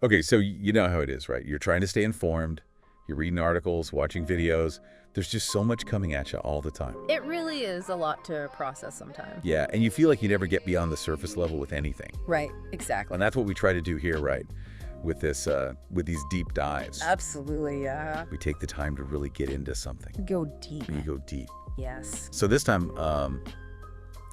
Okay, so you know how it is, right? You're trying to stay informed. You're reading articles, watching videos. There's just so much coming at you all the time. It really is a lot to process sometimes. Yeah, and you feel like you never get beyond the surface level with anything. Right, exactly. And that's what we try to do here, right? With this, with these deep dives. Absolutely, yeah. We take the time to really get into something. Go deep. We go deep. Yes. So this time,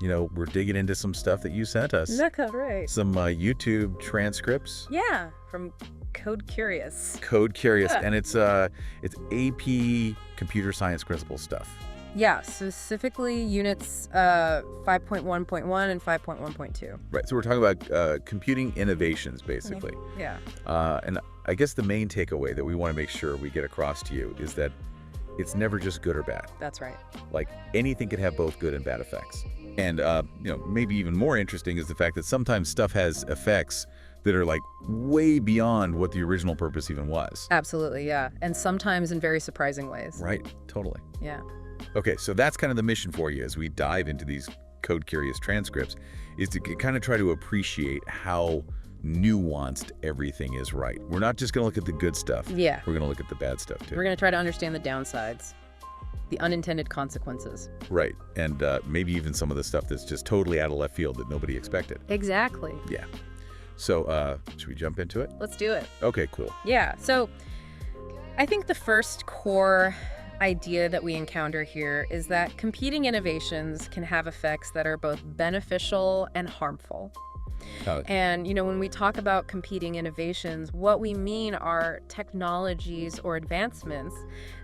we're digging into some stuff that you sent us. That's right. Some YouTube transcripts. Yeah, from Code Curious. Code Curious, Yeah. and it's AP computer science principle stuff. Yeah, specifically units 5.1.1 and 5.1.2. Right. So we're talking about computing innovations, basically. Yeah. And I guess the main takeaway that we want to make sure we get across to you is that it's never just good or bad. That's right. Like anything can have both good and bad effects. And maybe even more interesting is the fact that sometimes stuff has effects that are like way beyond what the original purpose even was. Absolutely, yeah. And sometimes in very surprising ways. Right. Totally. Yeah. Okay, so that's kind of the mission for you as we dive into these Code Curious transcripts, is to kind of try to appreciate how nuanced everything is, right? We're not just going to look at the good stuff. Yeah. We're going to look at the bad stuff, too. We're going to try to understand the downsides, the unintended consequences. Right, and maybe even some of the stuff that's just totally out of left field that nobody expected. Exactly. Yeah. So, should we jump into it? Let's do it. Okay, cool. Yeah, so I think the first core idea that we encounter here is that competing innovations can have effects that are both beneficial and harmful. And, when we talk about competing innovations, what we mean are technologies or advancements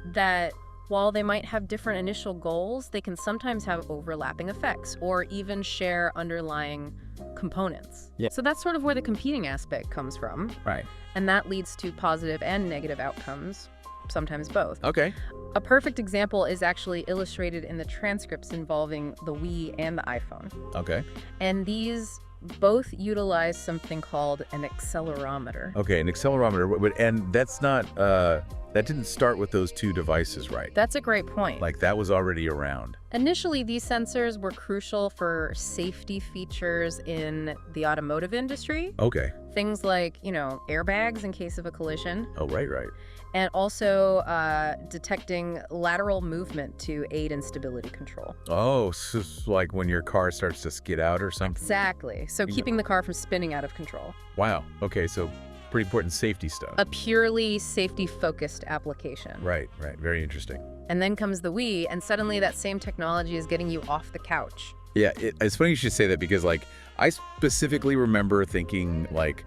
that, while they might have different initial goals, they can sometimes have overlapping effects or even share underlying components. Yeah. So that's sort of where the competing aspect comes from. Right. And that leads to positive and negative outcomes, sometimes both. Okay. A perfect example is actually illustrated in the transcripts involving the Wii and the iPhone. Okay. And these both utilize something called an accelerometer. Okay, an accelerometer, and that's not, that didn't start with those two devices, right? That's a great point. Like, that was already around. Initially, these sensors were crucial for safety features in the automotive industry. Okay. Things like, airbags in case of a collision, Oh, right. and also detecting lateral movement to aid in stability control. Oh, so it's like when your car starts to skid out or something? Exactly. So keeping the car from spinning out of control. Wow. Okay, so pretty important safety stuff. A purely safety-focused application. Right. Very interesting. And then comes the Wii, and suddenly that same technology is getting you off the couch. Yeah, it's funny you should say that because, like, I specifically remember thinking, like,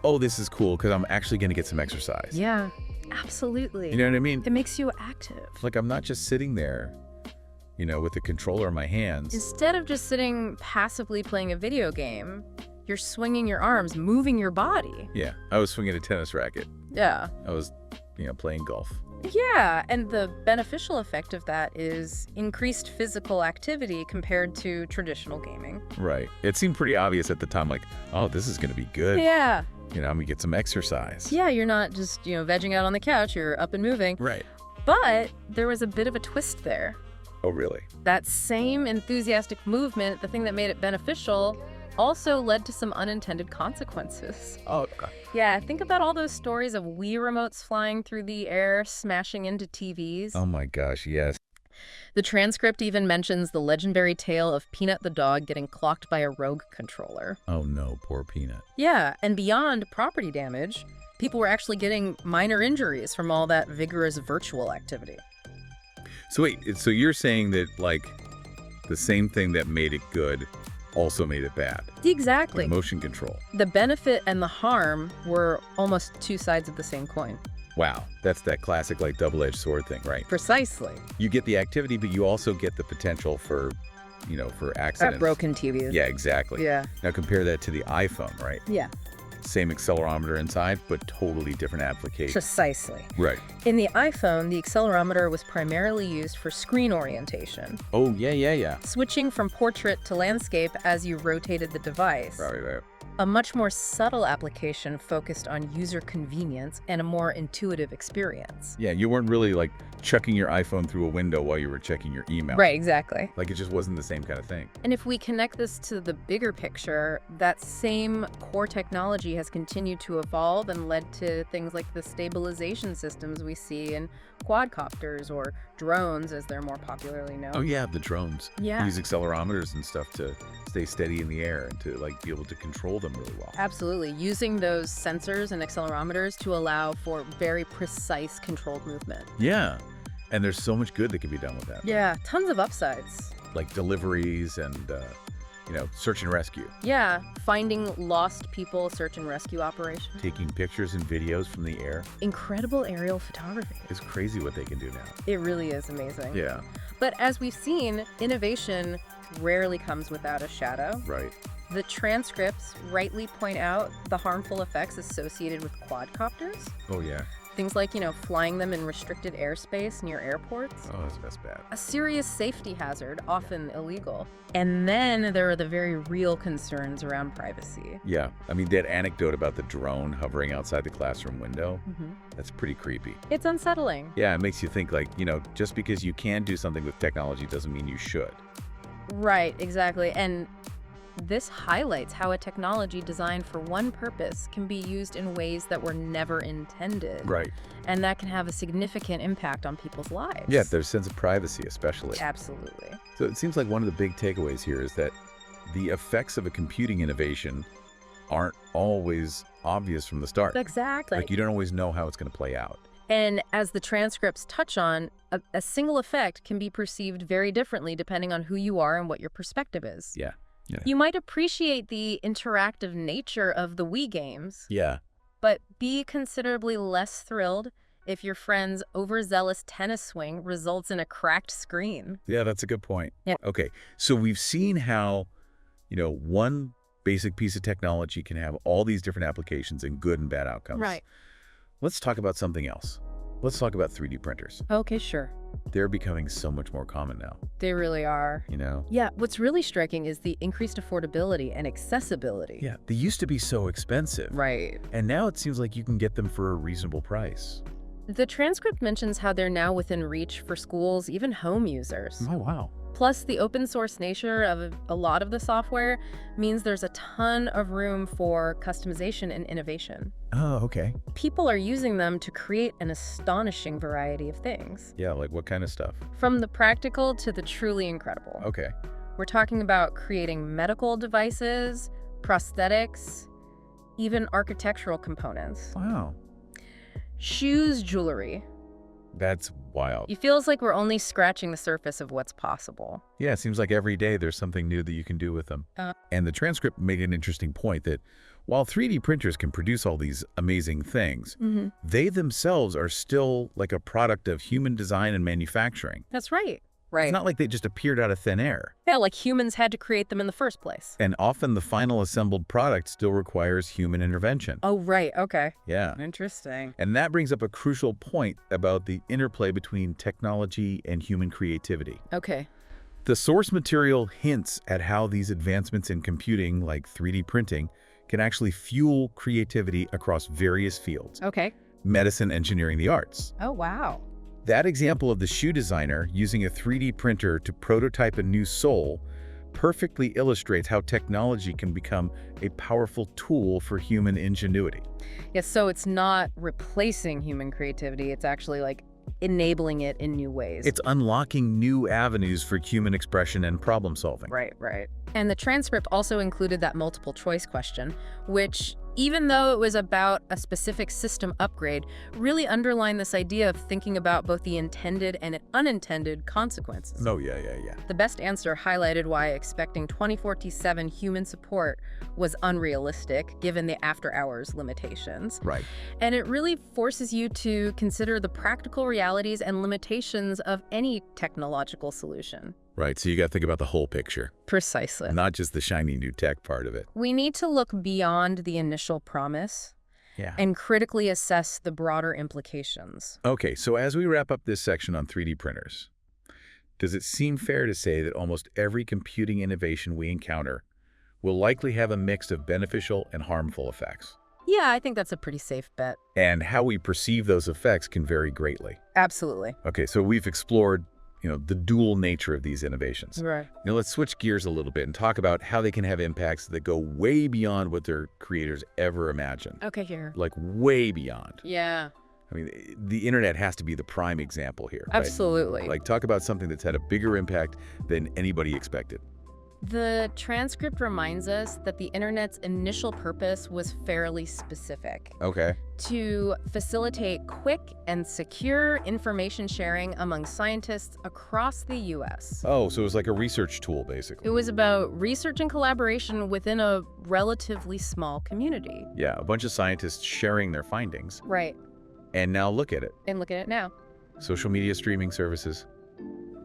oh, this is cool because I'm actually going to get some exercise. Yeah, absolutely. You know what I mean? It makes you active. Like, I'm not just sitting there, with the controller in my hands. Instead of just sitting passively playing a video game, you're swinging your arms, moving your body. Yeah, I was swinging a tennis racket. Yeah. I was, playing golf. Yeah, and the beneficial effect of that is increased physical activity compared to traditional gaming. Right. It seemed pretty obvious at the time, like, oh, this is going to be good. Yeah. I'm going to get some exercise. Yeah, you're not just, vegging out on the couch, you're up and moving. Right. But there was a bit of a twist there. Oh, really? That same enthusiastic movement, the thing that made it beneficial, also led to some unintended consequences. Oh, Yeah, think about all those stories of Wii remotes flying through the air, smashing into TVs. oh my gosh, yes. The transcript even mentions the legendary tale of Peanut the dog getting clocked by a rogue controller. Oh no, poor Peanut. Yeah, and beyond property damage, people were actually getting minor injuries from all that vigorous virtual activity. So wait, so you're saying that, like, the same thing that made it good also made it bad? Exactly. Like motion control. The benefit and the harm were almost two sides of the same coin. Wow, that's that classic, like, double-edged sword thing, right? Precisely. You get the activity, but you also get the potential for, for accidents. Broken TVs. Yeah, exactly. Yeah. Now compare that to the iPhone, right? Yeah, Same accelerometer inside, but totally different application. precisely. Right. In the iPhone, the accelerometer was primarily used for screen orientation, Oh, yeah. switching from portrait to landscape as you rotated the device. Right. A much more subtle application focused on user convenience and a more intuitive experience. Yeah, you weren't really like chucking your iPhone through a window while you were checking your email. Right, exactly. Like it just wasn't the same kind of thing. And if we connect this to the bigger picture, that same core technology has continued to evolve and led to things like the stabilization systems we see in quadcopters or drones, as they're more popularly known. Oh yeah, the drones. Yeah. Use accelerometers and stuff to stay steady in the air and to like be able to control them really well. Absolutely. Using those sensors and accelerometers to allow for very precise controlled movement. Yeah. And there's so much good that can be done with that. Yeah, tons of upsides. Like deliveries and, search and rescue. Yeah, finding lost people, search and rescue operations. Taking pictures and videos from the air. Incredible aerial photography. It's crazy what they can do now. It really is amazing. Yeah, But as we've seen, innovation rarely comes without a shadow. right. The transcripts rightly point out the harmful effects associated with quadcopters. Oh, yeah. Things like, flying them in restricted airspace near airports. Oh, that's bad. A serious safety hazard, often illegal. And then there are the very real concerns around privacy. Yeah, I mean, that anecdote about the drone hovering outside the classroom window, that's pretty creepy. It's unsettling. Yeah, it makes you think like, just because you can do something with technology doesn't mean you should. Right, exactly. And this highlights how a technology designed for one purpose can be used in ways that were never intended. Right. And that can have a significant impact on people's lives. Yeah, their sense of privacy especially. Absolutely. So it seems like one of the big takeaways here is that the effects of a computing innovation aren't always obvious from the start. Exactly. Like you don't always know how it's going to play out. And as the transcripts touch on, a single effect can be perceived very differently depending on who you are and what your perspective is. Yeah. You might appreciate the interactive nature of the Wii games, Yeah. but be considerably less thrilled if your friend's overzealous tennis swing results in a cracked screen. Yeah, that's a good point. Yeah. Okay, so we've seen how, one basic piece of technology can have all these different applications and good and bad outcomes. Right. Let's talk about something else. Let's talk about 3D printers. Okay, sure. They're becoming so much more common now, They really are. Yeah, what's really striking is the increased affordability and accessibility. Yeah, they used to be so expensive. Right. And now it seems like you can get them for a reasonable price. The transcript mentions how they're now within reach for schools, even home users. Oh, wow. Plus, the open source nature of a lot of the software means there's a ton of room for customization and innovation. Oh, okay. People are using them to create an astonishing variety of things, Yeah, like what kind of stuff? from the practical to the truly incredible. Okay. We're talking about creating medical devices, prosthetics, even architectural components. Wow. Shoes, jewelry. That's wild. It feels like we're only scratching the surface of what's possible. Yeah, it seems like every day there's something new that you can do with them. And the transcript made an interesting point that while 3D printers can produce all these amazing things, they themselves are still like a product of human design and manufacturing. That's right. Right. It's not like they just appeared out of thin air. Yeah, like humans had to create them in the first place. And often the final assembled product still requires human intervention. Oh, right. Okay. Yeah. Interesting. And that brings up a crucial point about the interplay between technology and human creativity. Okay. The source material hints at how these advancements in computing, like 3D printing, can actually fuel creativity across various fields. Okay. Medicine, engineering, the arts. Oh, wow. That example of the shoe designer using a 3D printer to prototype a new sole perfectly illustrates how technology can become a powerful tool for human ingenuity. Yeah, so it's not replacing human creativity. It's actually like enabling it in new ways. It's unlocking new avenues for human expression and problem solving. Right, right. And the transcript also included that multiple choice question, which, even though it was about a specific system upgrade, really underlined this idea of thinking about both the intended and unintended consequences. Oh, yeah. The best answer highlighted why expecting 24/7 human support was unrealistic, given the after-hours limitations. Right. And it really forces you to consider the practical realities and limitations of any technological solution. Right, so you got to think about the whole picture, Precisely. not just the shiny new tech part of it. We need to look beyond the initial promise Yeah. and critically assess the broader implications. Okay, so as we wrap up this section on 3D printers, does it seem fair to say that almost every computing innovation we encounter, will likely have a mix of beneficial and harmful effects. Yeah, I think that's a pretty safe bet. And how we perceive those effects can vary greatly. Absolutely. Okay, so we've explored, the dual nature of these innovations. Right. Now let's switch gears a little bit and talk about how they can have impacts that go way beyond what their creators ever imagined. Okay, here. Like way beyond. Yeah, I mean, the internet has to be the prime example here, right? absolutely. Like, talk about something that's had a bigger impact than anybody expected. The transcript reminds us that the internet's initial purpose was fairly specific: Okay. to facilitate quick and secure information sharing among scientists across the U.S. Oh, so it was like a research tool, It basically. was about research and collaboration within a relatively small community. Yeah, a bunch of scientists sharing their findings. Right. And now look at it. And look at it now. Social media streaming services,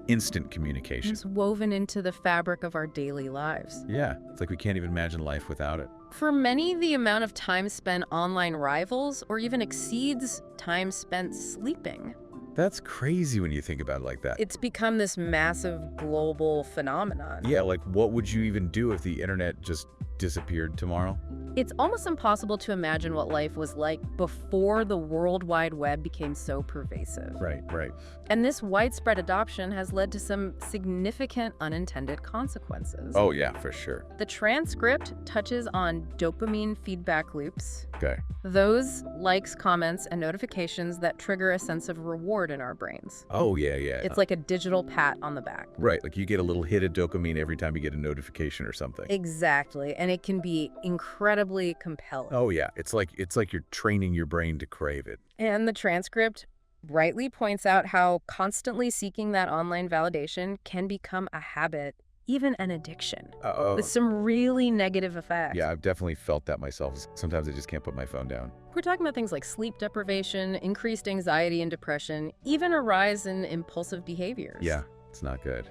instant communication. It's woven into the fabric of our daily lives. Yeah, it's like we can't even imagine life without it. For many, the amount of time spent online rivals or even exceeds time spent sleeping. That's crazy when you think about it like that. It's become this massive global phenomenon. Yeah, like what would you even do if the internet just disappeared tomorrow? It's almost impossible to imagine what life was like before the World Wide Web became so pervasive. Right. And this widespread adoption has led to some significant unintended consequences. Oh, yeah, for sure. The transcript touches on dopamine feedback loops, Okay. those likes, comments, and notifications that trigger a sense of reward in our brains. Oh, yeah. It's like a digital pat on the back. Right, like you get a little hit of dopamine every time you get a notification or something. Exactly, and it can be incredibly compelling. Oh, yeah. It's like you're training your brain to crave it. And the transcript rightly points out how constantly seeking that online validation can become a habit, even an addiction, with some really negative effects. Yeah, I've definitely felt that myself. Sometimes I just can't put my phone down. We're talking about things like sleep deprivation, increased anxiety and depression, even a rise in impulsive behaviors. Yeah, it's not good.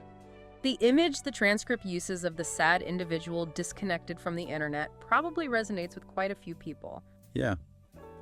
The image the transcript uses of the sad individual disconnected from the internet probably resonates with quite a few people. Yeah,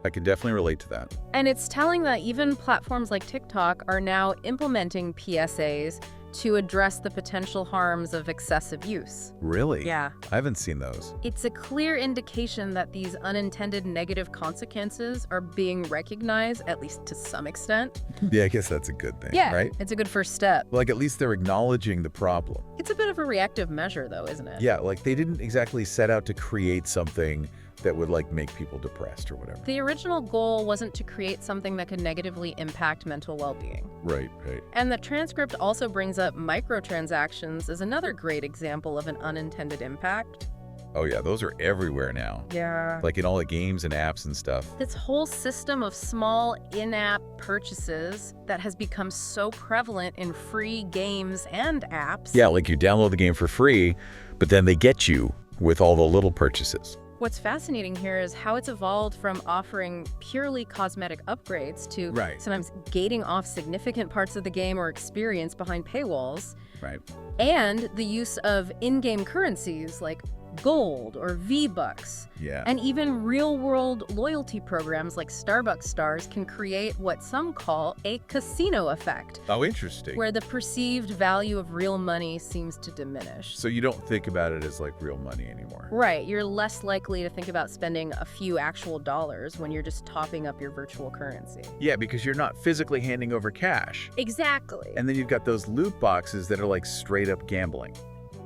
I can definitely relate to that. And it's telling that even platforms like TikTok are now implementing PSAs to address the potential harms of excessive use. Really? Yeah. I haven't seen those. It's a clear indication that these unintended negative consequences are being recognized, at least to some extent. Yeah, I guess that's a good thing, Yeah, right? it's a good first step. Like, at least they're acknowledging the problem. It's a bit of a reactive measure, though, isn't it? Yeah, like they didn't exactly set out to create something that would, like, make people depressed or whatever. The original goal wasn't to create something that could negatively impact mental well-being. Right. And the transcript also brings up microtransactions as another great example of an unintended impact. Oh, yeah, those are everywhere now. Yeah. Like in all the games and apps and stuff. This whole system of small in-app purchases that has become so prevalent in free games and apps. Yeah, like you download the game for free, but then they get you with all the little purchases. What's fascinating here is how it's evolved from offering purely cosmetic upgrades to Right. sometimes gating off significant parts of the game or experience behind paywalls, Right. and the use of in-game currencies like gold or V-Bucks. Yeah. And even real-world loyalty programs like Starbucks stars can create what some call a casino effect, Oh, interesting. where the perceived value of real money seems to diminish. So you don't think about it as like real money anymore. Right, you're less likely to think about spending a few actual dollars when you're just topping up your virtual currency. Yeah, because you're not physically handing over cash. Exactly. And then you've got those loot boxes that are like straight up gambling.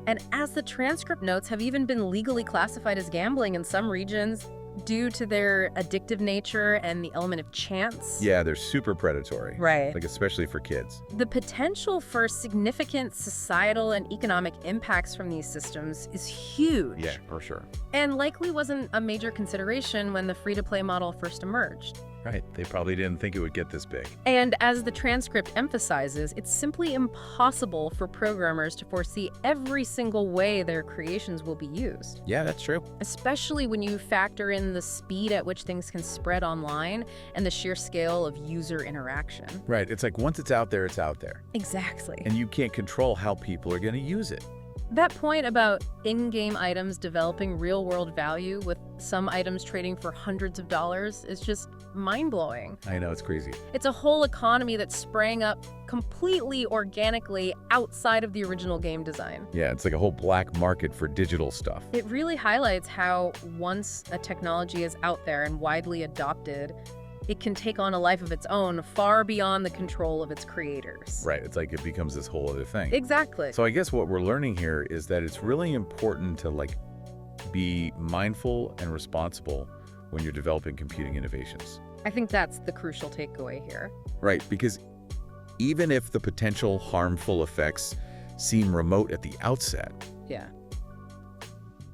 And as the transcript notes, have even been legally classified as gambling in some regions due to their addictive nature and the element of chance. Yeah, they're super predatory. Right. Like especially for kids. The potential for significant societal and economic impacts from these systems is huge. Yeah, for sure. And likely wasn't a major consideration when the free-to-play model first emerged. Right. They probably didn't think it would get this big. And as the transcript emphasizes, it's simply impossible for programmers to foresee every single way their creations will be used, Yeah, that's true. especially when you factor in the speed at which things can spread online and the sheer scale of user interaction. Right. It's like once it's out there, it's out there. Exactly. And you can't control how people are going to use it. That point about in-game items developing real-world value with some items trading for hundreds of dollars is just mind-blowing. I know, it's crazy. It's a whole economy that sprang up completely organically outside of the original game design. Yeah, it's like a whole black market for digital stuff. It really highlights how once a technology is out there and widely adopted, it can take on a life of its own far beyond the control of its creators. Right, it's like it becomes this whole other thing. Exactly. So I guess what we're learning here is that it's really important to be mindful and responsible when you're developing computing innovations. I think that's the crucial takeaway here. Right, because even if the potential harmful effects seem remote at the outset, Yeah.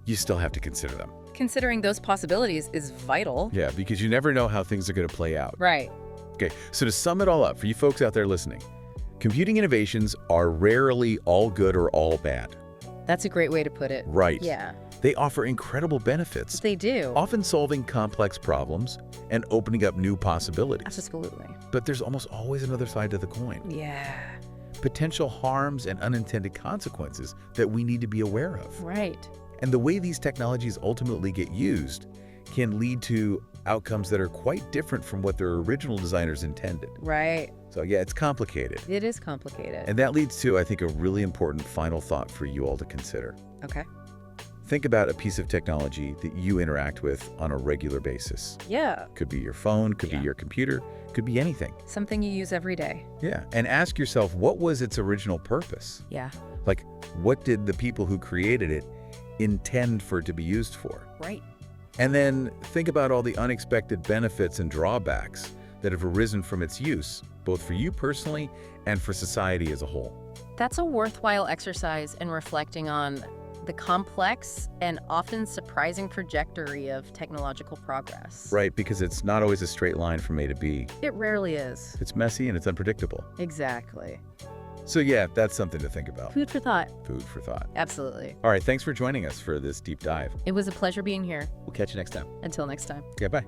you still have to consider them. Considering those possibilities is vital. Yeah, because you never know how things are going to play out. Right. Okay, so to sum it all up for you folks out there listening, computing innovations are rarely all good or all bad. That's a great way to put it. Right. Yeah. They offer incredible benefits, They do. often solving complex problems and opening up new possibilities. Absolutely. But there's almost always another side to the coin. Yeah. Potential harms and unintended consequences that we need to be aware of. Right. And the way these technologies ultimately get used can lead to outcomes that are quite different from what their original designers intended. Right. So yeah, it's complicated. It is complicated. And that leads to, I think, a really important final thought for you all to consider. Okay. Think about a piece of technology that you interact with on a regular basis. Yeah. Could be your phone, could be your computer, could be anything. Something you use every day. Yeah, and ask yourself, what was its original purpose? Yeah. Like, what did the people who created it intend for it to be used for? Right. And then think about all the unexpected benefits and drawbacks that have arisen from its use, both for you personally and for society as a whole. That's a worthwhile exercise in reflecting on the complex and often surprising trajectory of technological progress. Right, because it's not always a straight line from A to B. It rarely is. It's messy and it's unpredictable. Exactly. So yeah, that's something to think about. Food for thought. Food for thought. Absolutely. All right, thanks for joining us for this deep dive. It was a pleasure being here. We'll catch you next time. Until next time. Yeah, bye.